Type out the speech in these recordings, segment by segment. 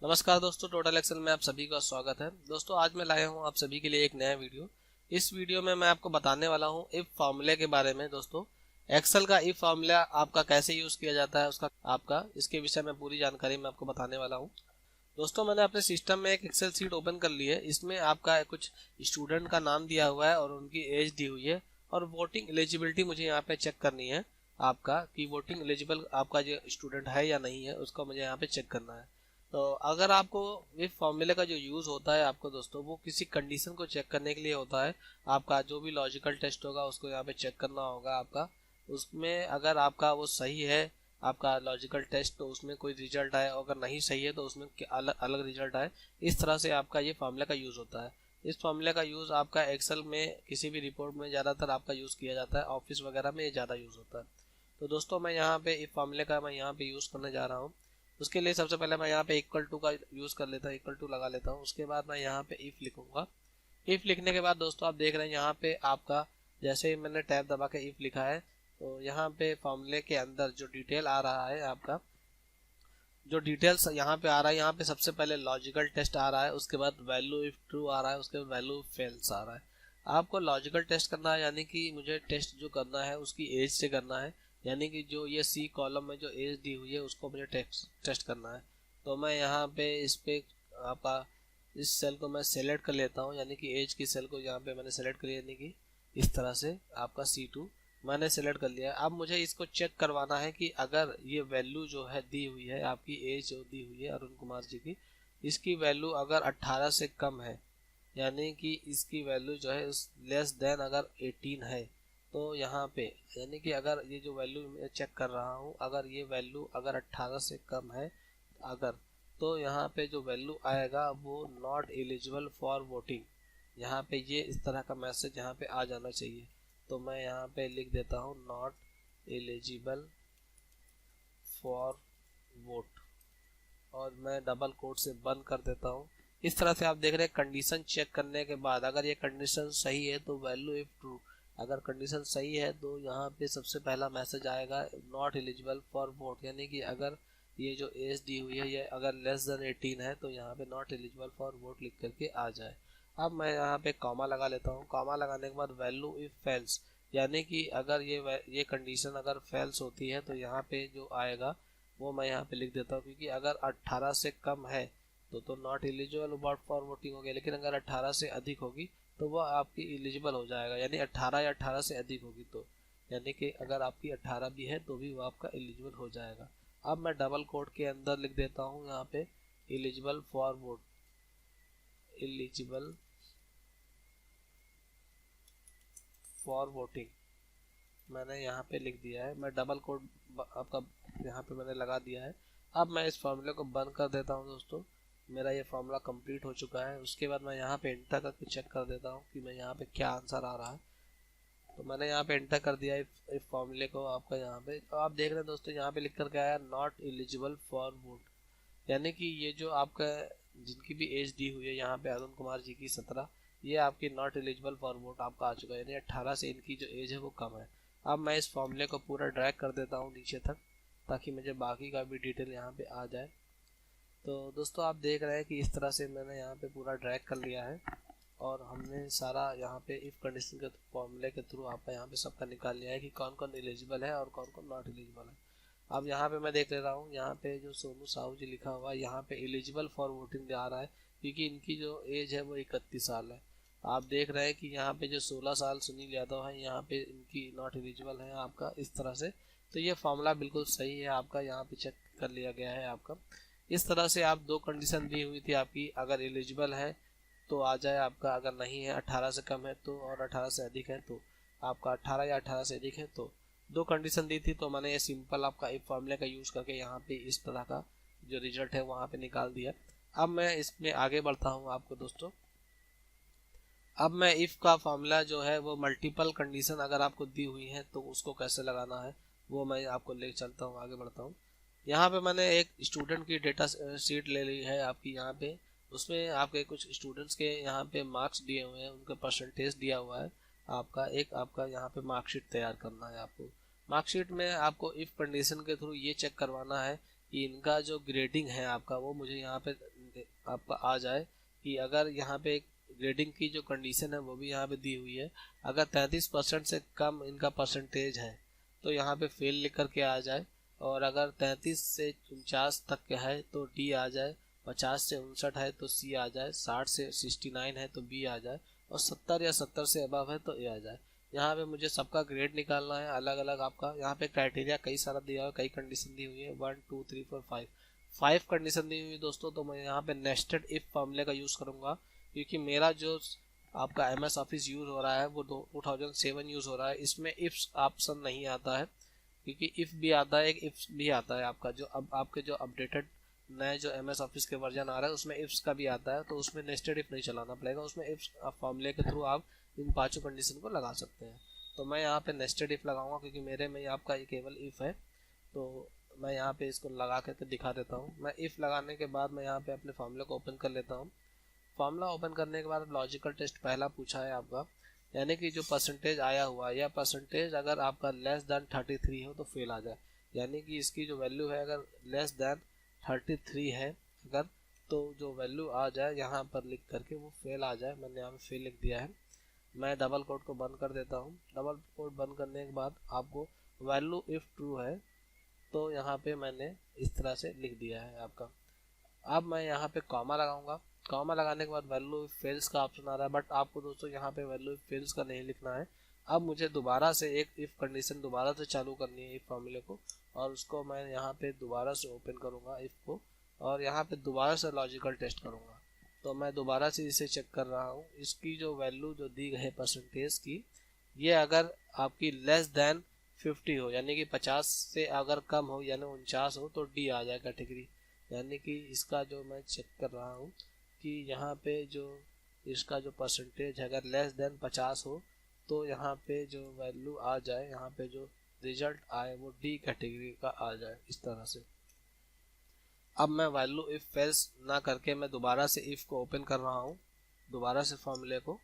नमस्कार दोस्तों, total Excel में आप सभी का स्वागत है। दोस्तों आज मैं लाया हूं आप सभी के लिए एक नया वीडियो। इस वीडियो में मैं आपको बताने वाला हूं इफ फार्मूले के बारे में। दोस्तों एक्सेल का इफ फार्मूला आपका कैसे यूज किया जाता है, उसका आपका इसके विषय में पूरी जानकारी मैं आपको बताने वाला हूं। दोस्तों मैंने अपने सिस्टम में एक एक्सेल सीट ओपन कर ली है। इसमें आपका कुछ स्टूडेंट का नाम दिया हुआ है और उनकी एज दी हुई है और वोटिंग एलिजिबिलिटी मुझे यहाँ पे चेक करनी है आपका कि वोटिंग एलिजिबल आपका जो स्टूडेंट है या नहीं है, उसको मुझे यहाँ पे चेक करना है। तो अगर आपको इस फॉर्मूले का जो यूज़ होता है आपको दोस्तों, वो किसी कंडीशन को चेक करने के लिए होता है। आपका जो भी लॉजिकल टेस्ट होगा उसको यहाँ पे चेक करना होगा आपका। उसमें अगर आपका वो सही है आपका लॉजिकल टेस्ट, तो उसमें कोई रिजल्ट आए, अगर नहीं सही है तो उसमें अलग अलग रिजल्ट आए। इस तरह से आपका ये फार्मूला का यूज़ होता है। इस फार्मूले का यूज़ आपका एक्सेल में किसी भी रिपोर्ट में ज़्यादातर आपका यूज़ किया जाता है। ऑफिस वगैरह में ये ज़्यादा यूज़ होता है। तो दोस्तों मैं यहाँ पे इस फार्मूले का मैं यहाँ पे यूज़ करने जा रहा हूँ। उसके लिए सबसे पहले मैं यहाँ पे इक्वल टू का यूज़ कर लेता हूँ, इक्वल टू लगा लेता हूँ। उसके बाद मैं यहाँ पे इफ़ लिखूंगा। इफ़ लिखने के बाद दोस्तों आप देख रहे हैं यहाँ पे आपका जैसे ही मैंने टैब दबा के इफ़ लिखा है, तो यहाँ पे फॉर्मूले के अंदर जो डिटेल आ रहा है आपका, जो डिटेल्स यहाँ पे आ रहा है, यहाँ पे सबसे पहले लॉजिकल टेस्ट आ रहा है, उसके बाद वैल्यू इफ ट्रू आ रहा है, उसके बाद वैल्यू फेल्स आ रहा है। आपको लॉजिकल टेस्ट करना है, यानी कि मुझे टेस्ट जो करना है उसकी एज से करना है। यानी कि जो ये सी कॉलम में जो एज दी हुई है उसको मुझे टेस्ट करना है। तो मैं यहाँ पे इस पे आपका इस सेल को मैं सेलेक्ट कर लेता हूँ, यानी कि एज की सेल को यहाँ पे मैंने सेलेक्ट कर लिया, यानी कि इस तरह से आपका C2 मैंने सेलेक्ट कर लिया है। अब मुझे इसको चेक करवाना है कि अगर ये वैल्यू जो है दी हुई है, आपकी एज जो दी हुई है अरुण कुमार जी की, इसकी वैल्यू अगर 18 से कम है, यानी कि इसकी वैल्यू जो है लेस देन अगर 18 है, तो यहाँ पे यानी कि अगर ये जो वैल्यू मैं चेक कर रहा हूँ, अगर ये वैल्यू अगर 18 से कम है अगर, तो यहाँ पे जो वैल्यू आएगा वो नॉट एलिजिबल फॉर वोटिंग। यहाँ पे ये इस तरह का मैसेज यहाँ पे आ जाना चाहिए। तो मैं यहाँ पे लिख देता हूँ नॉट एलिजिबल फॉर वोट और मैं डबल कोट से बंद कर देता हूँ। इस तरह से आप देख रहे हैं कंडीशन चेक करने के बाद अगर ये कंडीशन सही है तो वैल्यू इफ ट्रू, अगर कंडीशन सही है तो यहाँ पे सबसे पहला मैसेज आएगा नॉट एलिजिबल फॉर वोट, यानी कि अगर ये जो एज दी हुई है ये अगर लेस देन 18 है तो यहाँ पे नॉट एलिजिबल फॉर वोट लिख करके आ जाए। अब मैं यहाँ पे कॉमा लगा लेता हूँ। कॉमा लगाने के बाद वैल्यू इफ फेल्स, यानी कि अगर ये कंडीशन अगर फेल्स होती है तो यहाँ पे जो आएगा वो मैं यहाँ पे लिख देता हूँ, क्योंकि अगर 18 से कम है तो not eligible about for voting हो गया, लेकिन अगर 18 से अधिक होगी तो वो आपकी एलिजिबल हो जाएगा, यानी 18 या 18 से अधिक होगी तो, यानी कि अगर आपकी 18 भी है तो भी वो आपका एलिजिबल हो जाएगा। अब मैं डबल कोट के अंदर लिख देता हूँ यहाँ पे eligible for vote, eligible for voting मैंने यहाँ पे लिख दिया है। मैं डबल कोट आपका यहाँ पे मैंने लगा दिया है। अब मैं इस फार्मूले को बंद कर देता हूँ। दोस्तों मेरा ये फार्मूला कंप्लीट हो चुका है। उसके बाद मैं यहाँ पे एंटर करके चेक कर देता हूँ कि मैं यहाँ पे क्या आंसर आ रहा है। तो मैंने यहाँ पे एंटर कर दिया इस फार्मूले को आपका यहाँ पे। तो आप देख रहे हैं दोस्तों यहाँ पे लिख कर के आया नॉट एलिजिबल फॉर वोट, यानी कि ये जो आपका जिनकी भी एज दी हुई है यहाँ पे अरुण कुमार जी की 17, ये आपकी नॉट एलिजिबल फॉर वोट आपका आ चुका है, यानी 18 से इनकी जो एज है वो कम है। अब मैं इस फॉर्मूले को पूरा ड्रैग कर देता हूँ नीचे तक, ताकि मुझे बाकी का भी डिटेल यहाँ पे आ जाए। तो दोस्तों आप देख रहे हैं कि इस तरह से मैंने यहाँ पे पूरा ड्रैग कर लिया है और हमने सारा यहाँ पे इफ कंडीशन के फॉर्मूले के थ्रू आपका यहाँ पे सबका निकाल लिया है कि कौन कौन एलिजिबल है और कौन कौन नॉट एलिजिबल है। अब यहाँ पे मैं देख ले रहा हूँ, यहाँ पे जो सोनू साहू जी लिखा हुआ है यहाँ पे एलिजिबल फॉर वोटिंग आ रहा है, क्योंकि इनकी जो एज है वो 31 साल है। आप देख रहे हैं कि यहाँ पे जो 16 साल सुनील यादव है यहाँ पे इनकी नॉट एलिजिबल है आपका इस तरह से। तो ये फॉर्मूला बिल्कुल सही है आपका, यहाँ पे चेक कर लिया गया है आपका। इस तरह से आप दो कंडीशन दी हुई थी आपकी, अगर एलिजिबल है तो आ जाए आपका, अगर नहीं है 18 से कम है तो, और 18 से अधिक है तो आपका 18 या 18 से अधिक है तो, दो कंडीशन दी थी। तो मैंने ये सिंपल आपका इफ फॉर्मूले का यूज़ करके यहाँ पे इस तरह का जो रिजल्ट है वहाँ पे निकाल दिया। अब मैं इसमें आगे बढ़ता हूँ आपको दोस्तों। अब मैं इफ़ का फॉर्मूला जो है वो मल्टीपल कंडीशन अगर आपको दी हुई है तो उसको कैसे लगाना है वो मैं आपको ले चलता हूँ, आगे बढ़ता हूँ। यहाँ पे मैंने एक स्टूडेंट की डेटा शीट ले ली है आपकी यहाँ पे। उसमें आपके कुछ स्टूडेंट्स के यहाँ पे मार्क्स दिए हुए हैं, उनका परसेंटेज दिया हुआ है आपका। एक आपका यहाँ पे मार्कशीट तैयार करना है आपको। मार्कशीट में आपको इफ़ कंडीशन के थ्रू ये चेक करवाना है कि इनका जो ग्रेडिंग है आपका वो मुझे यहाँ पे आपका आ जाए कि अगर यहाँ पे ग्रेडिंग की जो कंडीशन है वो भी यहाँ पे दी हुई है। अगर 33% से कम इनका परसेंटेज है तो यहाँ पे फेल लिख करके आ जाए, और अगर 33 से 49 तक के है तो डी आ जाए, 50 से 59 है तो सी आ जाए, 60 से 69 है तो बी आ जाए, और 70 या 70 से अबव है तो ए आ जाए। यहाँ पे मुझे सबका ग्रेड निकालना है अलग अलग। आपका यहाँ पे क्राइटेरिया कई सारा दिया हुआ है, कई कंडीशन दी हुई है, 1 2 3 4 5 कंडीशन दी हुई है दोस्तों। तो मैं यहाँ पे नेस्टेड इफ फॉर्मूले का यूज़ करूँगा, क्योंकि मेरा जो आपका MS ऑफिस यूज़ हो रहा है वो 2007 यूज़ हो रहा है। इसमें इफ्स ऑप्शन नहीं आता है, क्योंकि इफ़ भी आता है, एक इफ्स भी आता है आपका जो अब आपके जो अपडेटेड नए जो MS ऑफिस के वर्जन आ रहा है उसमें इफ्स का भी आता है, तो उसमें नेस्टेड इफ नहीं चलाना पड़ेगा, उसमें इफ्स फॉर्मूले के थ्रू आप इन पांचों कंडीशन को लगा सकते हैं। तो मैं यहाँ पे नेस्टेड इफ लगाऊंगा, क्योंकि मेरे में आपका ये केवल इफ है। तो मैं यहाँ पे इसको लगा करके दिखा देता हूँ। मैं इफ लगाने के बाद मैं यहाँ पे अपने फॉर्मूले को ओपन कर लेता हूँ। फॉर्मूला ओपन करने के बाद लॉजिकल टेस्ट पहला पूछा है आपका, यानी कि जो परसेंटेज आया हुआ है, या परसेंटेज अगर आपका लेस देन 33 हो तो फेल आ जाए, यानी कि इसकी जो वैल्यू है अगर लेस देन 33 है अगर, तो जो वैल्यू आ जाए यहाँ पर लिख करके वो फेल आ जाए। मैंने यहाँ पे फेल लिख दिया है। मैं डबल कोट को बंद कर देता हूँ। डबल कोट बंद करने के बाद आपको वैल्यू इफ़ ट्रू है तो यहाँ पे मैंने इस तरह से लिख दिया है आपका। अब मैं यहाँ पे कॉमा लगाऊंगा। कॉमा लगाने के बाद वैल्यू फेल्स का ऑप्शन आ रहा है, बट आपको दोस्तों यहाँ पे वैल्यू फेल्स का नहीं लिखना है। अब मुझे दोबारा से एक इफ कंडीशन दोबारा से चालू करनी है इफ फॉर्मूले को, और उसको मैं यहाँ पे दोबारा से ओपन करूँगा इफ को, और यहाँ पे दोबारा से लॉजिकल टेस्ट करूँगा। तो मैं दोबारा से इसे चेक कर रहा हूँ। इसकी जो वैल्यू जो दी गई है परसेंटेज की, ये अगर आपकी लेस देन 50 हो, यानी कि 50 से अगर कम हो, यानी 49 हो, तो डी आ जाए कैटेगरी। यानी कि इसका जो मैं चेक कर रहा हूँ कि यहाँ पे जो इसका जो परसेंटेज है अगर लेस देन 50 हो तो यहाँ पे जो वैल्यू आ जाए, यहाँ पे जो रिजल्ट आए वो डी कैटेगरी का आ जाए, इस तरह से। अब मैं वैल्यू इफ फेल्स ना करके मैं दोबारा से इफ को ओपन कर रहा हूँ, दोबारा से फॉर्मूले को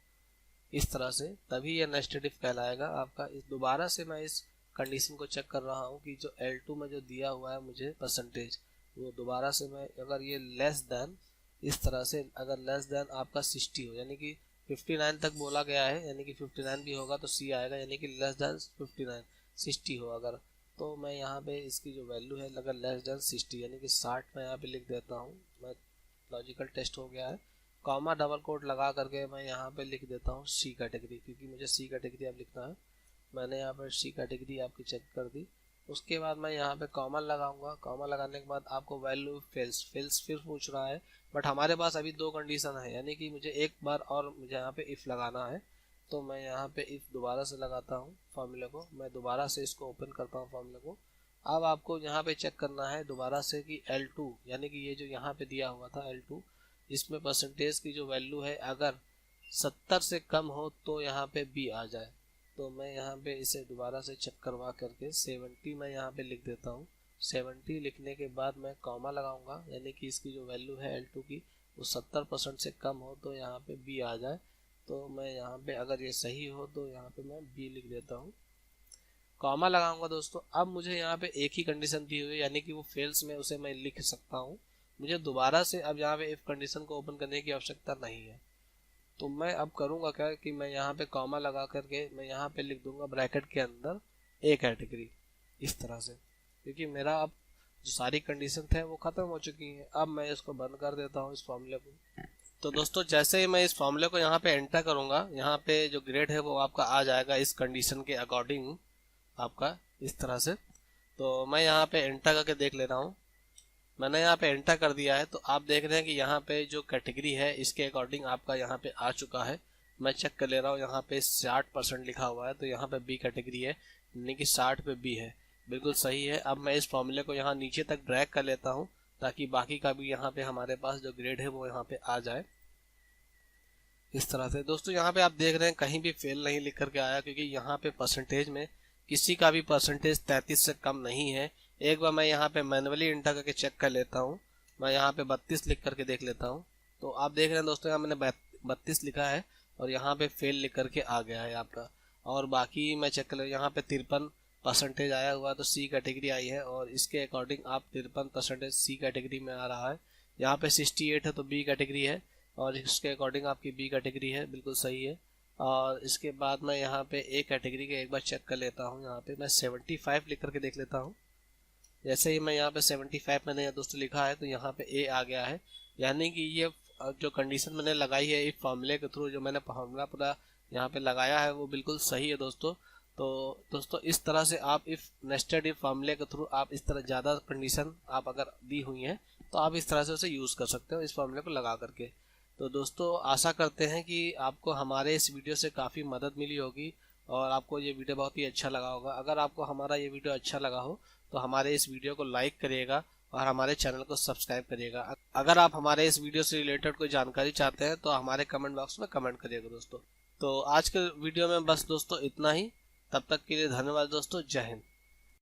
इस तरह से, तभी ये नेस्टेड इफ कहलाएगा आपका। इस दोबारा से मैं इस कंडीशन को चेक कर रहा हूँ कि जो L2 में जो दिया हुआ है मुझे परसेंटेज, वो दोबारा से मैं अगर ये लेस देन इस तरह से, अगर लेस देन आपका 60 हो, यानी कि 59 तक बोला गया है, यानी कि 59 भी होगा तो सी आएगा, यानी कि लेस देन 59 60 हो अगर, तो मैं यहाँ पे इसकी जो वैल्यू है अगर लेस देन 60 यानी कि 60 मैं यहाँ पे लिख देता हूँ। मैं लॉजिकल टेस्ट हो गया है, कॉमा डबल कोट लगा करके मैं यहाँ पे लिख देता हूँ सी कैटेगरी, क्योंकि मुझे सी कैटेगरी अब लिखना है। मैंने यहाँ पर सी कैटेगरी आपकी चेक कर दी। उसके बाद मैं यहाँ पे कॉमा लगाऊंगा। कॉमा लगाने के बाद आपको वैल्यू फेल्स फिर पूछ रहा है, बट हमारे पास अभी दो कंडीशन है, यानी कि मुझे एक बार और मुझे यहाँ पे इफ़ लगाना है। तो मैं यहाँ पे इफ़ दोबारा से लगाता हूँ फॉर्मूले को। मैं दोबारा से इसको ओपन करता हूँ फॉर्मूले को। अब आपको यहाँ पे चेक करना है दोबारा से कि L2 यानी कि ये जो यहाँ पे दिया हुआ था L2, इसमें परसेंटेज की जो वैल्यू है अगर 70 से कम हो तो यहाँ पे बी आ जाए। तो मैं यहाँ पे इसे दोबारा से चेक करवा करके 70 मैं यहाँ पे लिख देता हूँ। 70 लिखने के बाद मैं कॉमा लगाऊंगा, यानी कि इसकी जो वैल्यू है L2 की वो 70% से कम हो तो यहाँ पे बी आ जाए। तो मैं यहाँ पे अगर ये सही हो तो यहाँ पे मैं बी लिख देता हूँ, कॉमा लगाऊंगा दोस्तों। अब मुझे यहाँ पे एक ही कंडीशन दी हुई है, यानी कि वो फेल्स में उसे मैं लिख सकता हूँ। मुझे दोबारा से अब यहाँ पे इफ कंडीशन को ओपन करने की आवश्यकता नहीं है। तो मैं अब करूँगा क्या कि मैं यहाँ पे कॉमा लगा करके मैं यहाँ पे लिख दूंगा ब्रैकेट के अंदर ए कैटेगरी, इस तरह से, क्योंकि मेरा अब जो सारी कंडीशन थे वो ख़त्म हो चुकी हैं। अब मैं इसको बंद कर देता हूँ इस फॉर्मूले को। तो दोस्तों जैसे ही मैं इस फॉर्मूले को यहाँ पे एंटर करूँगा, यहाँ पे जो ग्रेड है वो आपका आ जाएगा इस कंडीशन के अकॉर्डिंग आपका, इस तरह से। तो मैं यहाँ पे एंटर करके देख ले रहा हूँ। मैंने यहाँ पे एंटर कर दिया है, तो आप देख रहे हैं कि यहाँ पे जो कैटेगरी है इसके अकॉर्डिंग आपका यहाँ पे आ चुका है। मैं चेक कर ले रहा हूँ, यहाँ पे 60% लिखा हुआ है, तो यहाँ पे बी कैटेगरी है, यानी कि 60 पे बी है, बिल्कुल सही है। अब मैं इस फॉर्मूले को यहाँ नीचे तक ड्रैग कर लेता हूँ ताकि बाकी का भी यहाँ पे हमारे पास जो ग्रेड है वो यहाँ पे आ जाए, इस तरह से। दोस्तों यहाँ पे आप देख रहे हैं कहीं भी फेल नहीं लिख करके आया, क्योंकि यहाँ पे परसेंटेज में किसी का भी परसेंटेज 33 से कम नहीं है। एक बार मैं यहाँ पे मैनुअली इंटर करके चेक कर लेता हूँ। मैं यहाँ पे 32 लिख करके देख लेता हूँ। तो आप देख रहे हैं दोस्तों यहाँ मैंने 32 लिखा है और यहाँ पे फेल लिख करके आ गया है आपका। और बाकी मैं चेक कर यहाँ पे 53 परसेंटेज आया हुआ तो सी कैटेगरी आई है, और इसके अकॉर्डिंग आप 53% सी कैटेगरी में आ रहा है। यहाँ पे 68 है तो बी कैटेगरी है, और इसके अकॉर्डिंग आपकी बी कैटेगरी है, बिल्कुल सही है। और इसके बाद मैं यहाँ पे ए कैटेगरी के एक बार चेक कर लेता हूँ। यहाँ पे मैं 75 लिख करके देख लेता हूँ। जैसे ही मैं यहाँ पे 75 मैंने दोस्तों लिखा है तो यहाँ पे ए आ गया है, यानी कि ये जो कंडीशन मैंने लगाई है इस फॉर्मूले के थ्रू, जो मैंने फॉर्मूला पूरा यहाँ पे लगाया है वो बिल्कुल सही है दोस्तों। तो दोस्तों इस तरह से आप इफ नेस्टेड इफ फॉर्मूले के थ्रू आप इस तरह ज़्यादा कंडीशन आप अगर दी हुई हैं तो आप इस तरह से उसे यूज़ कर सकते हो इस फॉर्मूले को लगा करके। तो दोस्तों आशा करते हैं कि आपको हमारे इस वीडियो से काफ़ी मदद मिली होगी और आपको ये वीडियो बहुत ही अच्छा लगा होगा। अगर आपको हमारा ये वीडियो अच्छा लगा हो तो हमारे इस वीडियो को लाइक करिएगा और हमारे चैनल को सब्सक्राइब करिएगा। अगर आप हमारे इस वीडियो से रिलेटेड कोई जानकारी चाहते हैं तो हमारे कमेंट बॉक्स में कमेंट करिएगा दोस्तों। तो आज के वीडियो में बस दोस्तों इतना ही। तब तक के लिए धन्यवाद दोस्तों। जय हिंद।